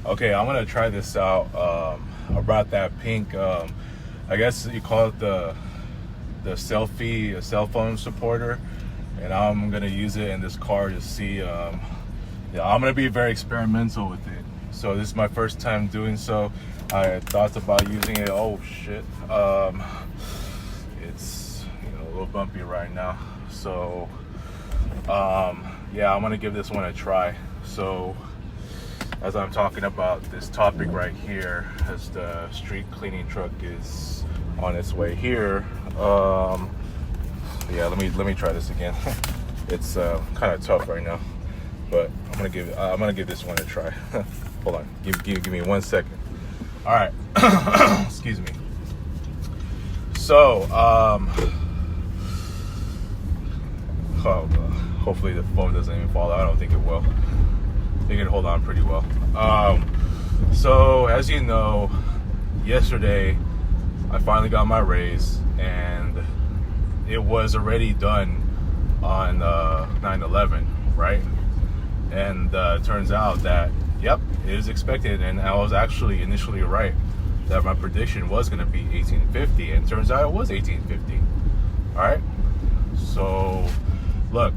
Okay, I'm gonna try this out. I brought that pink. I guess you call it the cell phone supporter, and I'm gonna use it in this car to see. Yeah, I'm gonna be very experimental with it. So this is my first time doing so. I had thoughts about using it. Oh shit. It's a little bumpy right now. So yeah, I'm gonna give this one a try. So as I'm talking about this topic right here, as the street cleaning truck is on its way here, yeah, let me try this again. It's kind of tough right now, but I'm gonna give this one a try. Hold on, give me 1 second. All right, excuse me. So hopefully the phone doesn't even fall out. I don't think it will. They can hold on pretty well. So as you know, yesterday I finally got my raise, and it was already done on 9/11, right? And turns out that yep, it is expected, and I was actually initially right that my prediction was going to be 1850, and turns out it was 1850. All right. So look,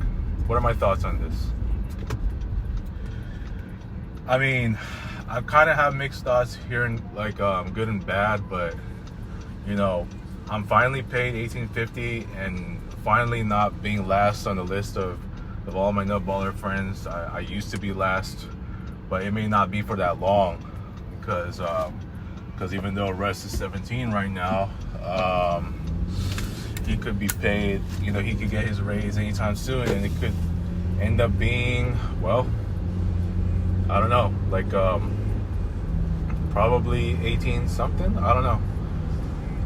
what are my thoughts on this? I mean, I kind of have mixed thoughts here, and like good and bad, but I'm finally paid 1850, and finally not being last on the list of all my nutballer friends. I used to be last, but it may not be for that long, because even though Russ is 17 right now, he could be paid. He could get his raise anytime soon, and it could end up being, well, I don't know, like probably 18 something. I don't know.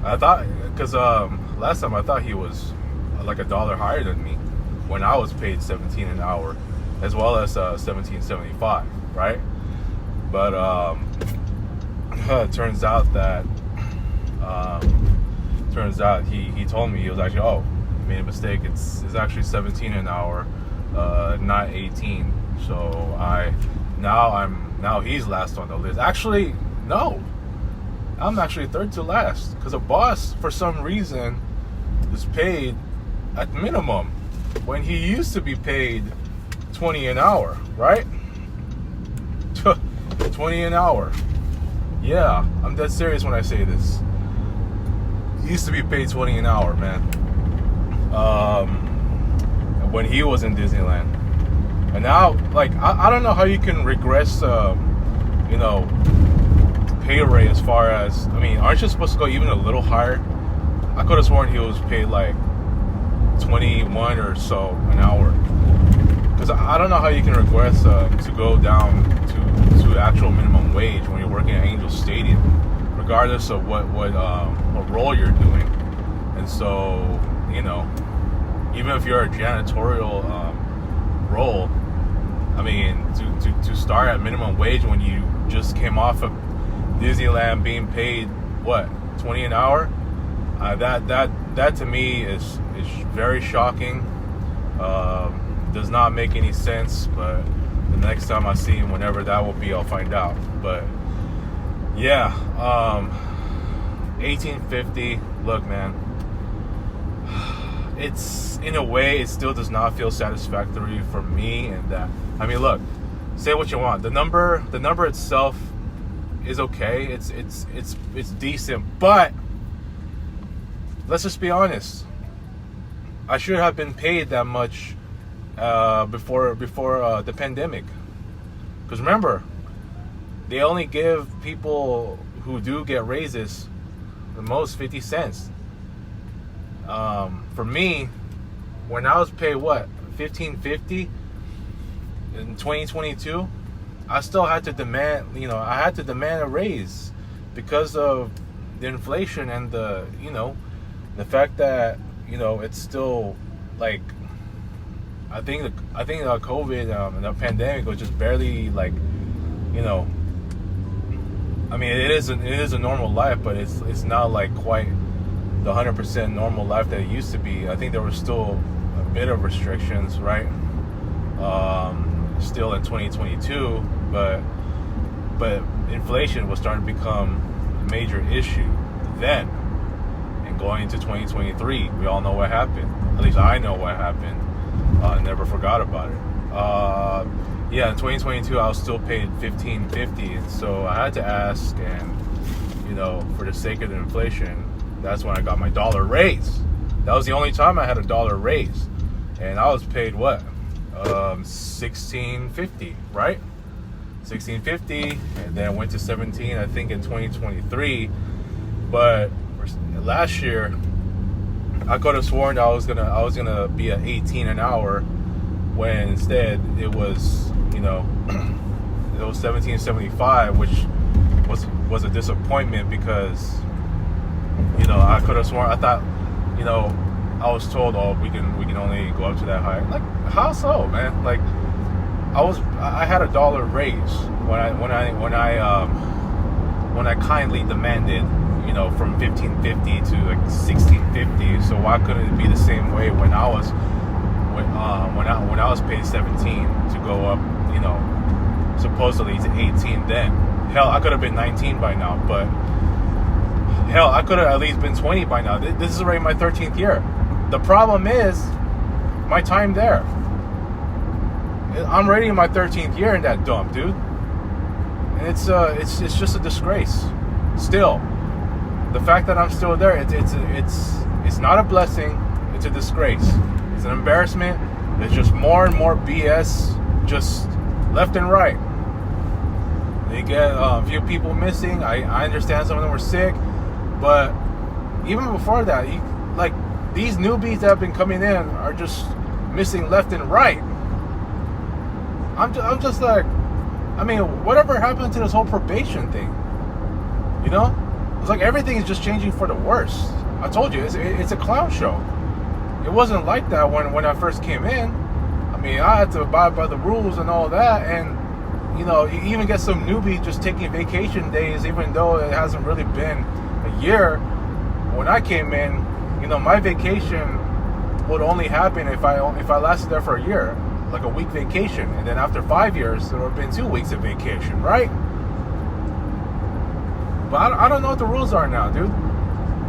I thought, because last time I thought he was like $1 higher than me when I was paid 17 an hour, as well as 17.75, right? But it turns out that he told me, he was actually, oh, made a mistake. It's actually 17 an hour, not 18. So now he's last on the list. Actually, no, I'm actually third to last, because a boss for some reason is paid at minimum when he used to be paid 20 an hour, right? 20 an hour. Yeah, I'm dead serious when I say this. He used to be paid 20 an hour, man. When he was in Disneyland. And now, like, I don't know how you can regress, pay rate, as far as, I mean, aren't you supposed to go even a little higher? I could have sworn he was paid like 21 or so an hour. Because I don't know how you can regress to go down to actual minimum wage when you're working at Angel Stadium, regardless of what role you're doing. And so, even if you're a janitorial role, I mean, to start at minimum wage when you just came off of Disneyland being paid what, 20 an hour, that to me is very shocking. Does not make any sense, but the next time I see him, whenever that will be, I'll find out. But yeah, 1850. Look, man, it's, in a way, it still does not feel satisfactory for me. And that, I mean, look, say what you want, the number itself is okay, it's decent, but let's just be honest, I should have been paid that much before the pandemic. Because remember, they only give people who do get raises the most 50 cents. For me, when I was paid what, $15.50 in 2022, I still had to demand, I had to demand a raise because of the inflation and the fact that it's still like, I think the COVID and the pandemic was just barely, like, I mean, it is a normal life, but it's not like quite the 100% normal life that it used to be. I think there was still a bit of restrictions, right? Still in 2022, but inflation was starting to become a major issue then. And going into 2023, we all know what happened. At least I know what happened. Never forgot about it. Yeah, in 2022, I was still paid $15.50, and so I had to ask, and for the sake of the inflation, that's when I got my dollar raise. That was the only time I had a dollar raise, and I was paid what? $16.50, right? $16.50, and then went to $17, I think, in 2023. But last year, I could have sworn I was gonna be at $18 an hour, when instead it was it was $17.75, which was a disappointment, because I could have sworn, I thought, I was told, oh, we can only go up to that high. Like, how so, man? Like, I had a dollar raise when I kindly demanded, from $15.50 to like $16.50. So why couldn't it be the same way when I was paid $17 to go up, supposedly to $18 then? Hell, I could have been $19 by now, but hell, I could have at least been $20 by now. This is already my 13th year. The problem is my time there. I'm already in my 13th year in that dump, dude. And it's just a disgrace. Still, the fact that I'm still there, it's not a blessing. It's a disgrace. It's an embarrassment. There's just more and more BS, just left and right. They get a few people missing. I understand some of them were sick, but even before that, these newbies that have been coming in are just missing left and right. I'm just like, whatever happened to this whole probation thing? It's like everything is just changing for the worse. I told you, it's a clown show. It wasn't like that when I first came in. I had to abide by the rules and all that, and you even get some newbie just taking vacation days, even though it hasn't really been a year. When I came in, my vacation would only happen if I lasted there for a year, like a week vacation, and then after 5 years, there would have been 2 weeks of vacation, right? But I don't know what the rules are now, dude.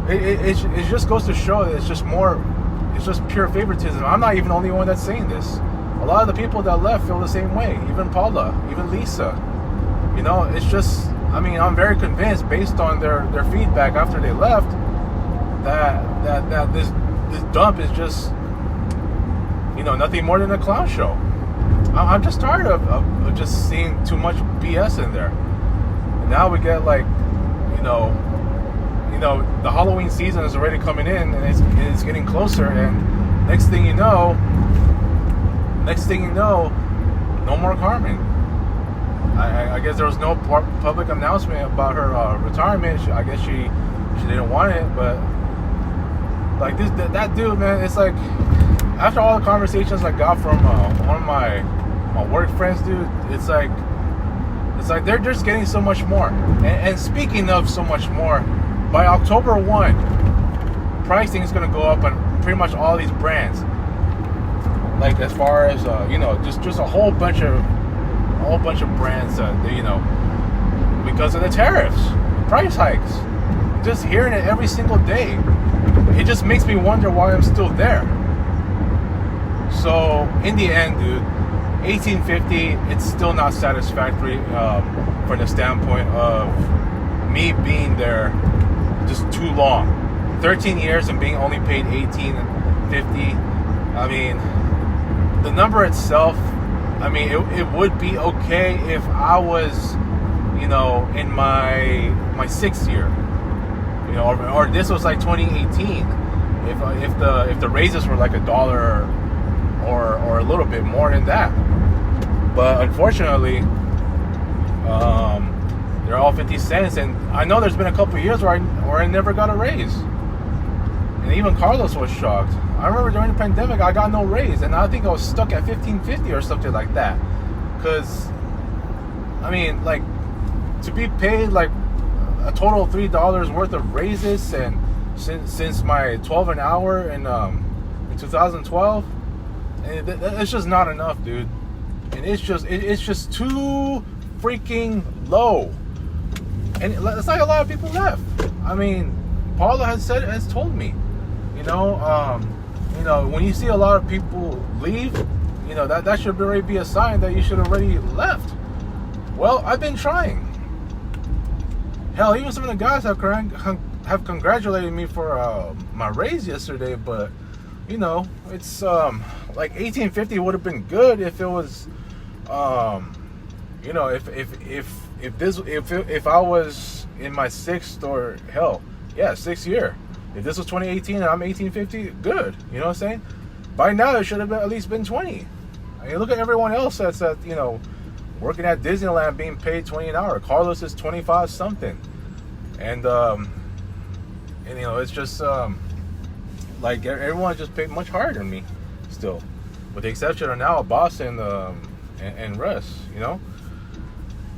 It just goes to show that it's just pure favoritism. I'm not even the only one that's saying this. A lot of the people that left feel the same way. Even Paula, even Lisa. It's just, I'm very convinced, based on their feedback after they left, that this dump is just, nothing more than a clown show. I'm just tired of just seeing too much BS in there. And now we get the Halloween season is already coming in, and it's getting closer, and next thing you know, no more Carmen. I guess there was no public announcement about her retirement. I guess she didn't want it, but that dude, man, it's like, after all the conversations I got from one of my work friends, dude, it's like they're just getting so much more. And speaking of so much more, by October 1, pricing is going to go up on pretty much all these brands. Like, as far as just a whole bunch of brands that because of the tariffs, price hikes. Just hearing it every single day, it just makes me wonder why I'm still there. So in the end, dude, $18.50, it's still not satisfactory from the standpoint of me being there just too long. 13 years and being only paid $18.50. The number itself, it would be okay if I was, in my 6th year, or this was like 2018. If the raises were like $1 or a little bit more than that. But unfortunately, they're all 50 cents, and I know there's been a couple of years where I never got a raise. And even Carlos was shocked. I remember during the pandemic, I got no raise, and I think I was stuck at $15.50 or something like that. Because, to be paid like a total of $3 worth of raises, and since my 12 an hour in 2012, it's just not enough, dude. And it's just too freaking low And it's like a lot of people left. I mean, Paula has told me, you know, when you see a lot of people leave, that should already be a sign that you should already left. Well, I've been trying. Hell, even some of the guys have congratulated me for my raise yesterday, but it's like 1850 would have been good if it was, if I was in my sixth or hell, yeah, 6th year. If this was 2018 and I'm 1850, good. You know what I'm saying? By now it should have at least been 20. I mean, look at everyone else that's at working at Disneyland being paid 20 an hour. Carlos is 25 something, and it's just like everyone's just paid much higher than me still, with the exception of now Boss and Russ,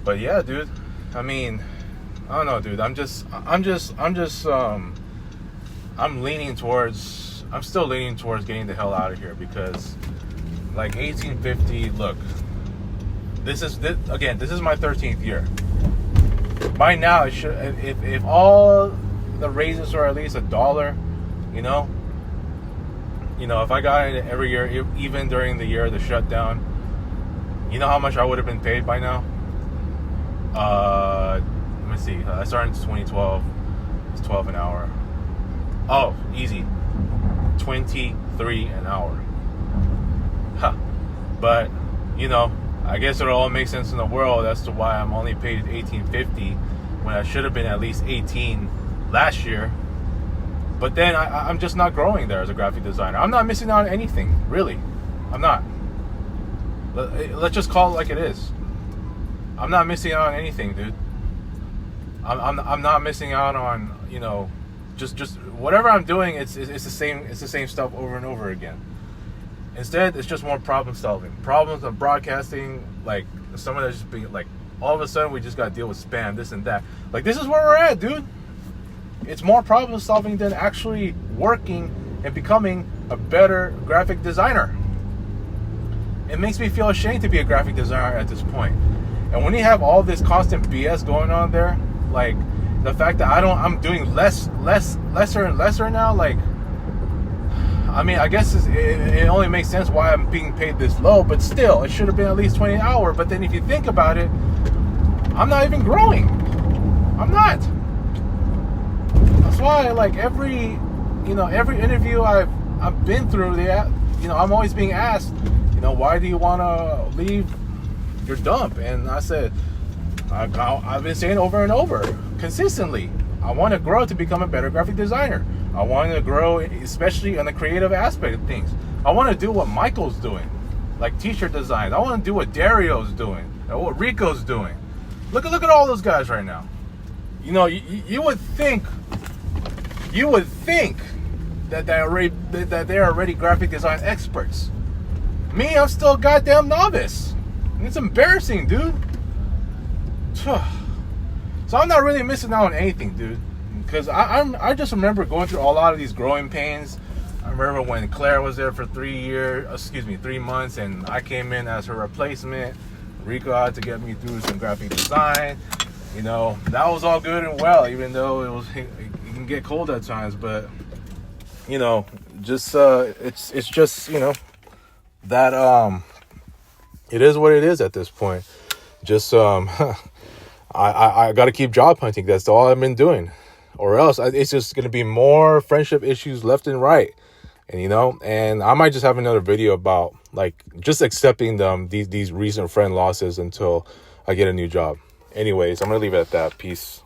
But yeah, dude. I mean, I don't know, dude. I'm still leaning towards getting the hell out of here, because like 1850, look, this is my 13th year. By now it should, if all the raises are at least $1, if I got it every year, even during the year of the shutdown, you know how much I would have been paid by now? Let me see. I started in 2012. It's 12 an hour. Oh, easy. 23 an hour. Huh. But, I guess it'll all make sense in the world as to why I'm only paid $18.50 when I should have been at least $18 last year. But then I'm just not growing there as a graphic designer. I'm not missing out on anything, really. I'm not. Let's just call it like it is. I'm not missing out on anything, dude. I'm not missing out on, just whatever I'm doing. It's the same stuff over and over again. Instead, it's just more problem solving. Problems of broadcasting, like some of that just being like, all of a sudden we just got to deal with spam, this and that. Like, this is where we're at, dude. It's more problem solving than actually working and becoming a better graphic designer. It makes me feel ashamed to be a graphic designer at this point. And when you have all this constant BS going on there, like the fact that I'm doing lesser and lesser now, like, I mean, I guess it only makes sense why I'm being paid this low, but still, it should have been at least 20 an hour. But then if you think about it, I'm not even growing. I'm not. That's why, like, every interview I've been through, I'm always being asked, why do you want to leave your dump? And I said, I've been saying over and over, consistently, I want to grow to become a better graphic designer. I want to grow, especially on the creative aspect of things. I want to do what Michael's doing, like t-shirt designs. I want to do what Dario's doing, and what Rico's doing. Look at all those guys right now. You would think that they're already graphic design experts. Me, I'm still a goddamn novice. And it's embarrassing, dude. So I'm not really missing out on anything, dude. Because I just remember going through a lot of these growing pains. I remember when Claire was there for 3 months, and I came in as her replacement. Rico had to get me through some graphic design. That was all good and well, even though it can get cold at times. But just it's just that it is what it is at this point. Just I got to keep job hunting. That's all I've been doing. Or else it's just going to be more friendship issues left and right. And, and I might just have another video about, like, just accepting these recent friend losses until I get a new job. Anyways, I'm going to leave it at that. Peace.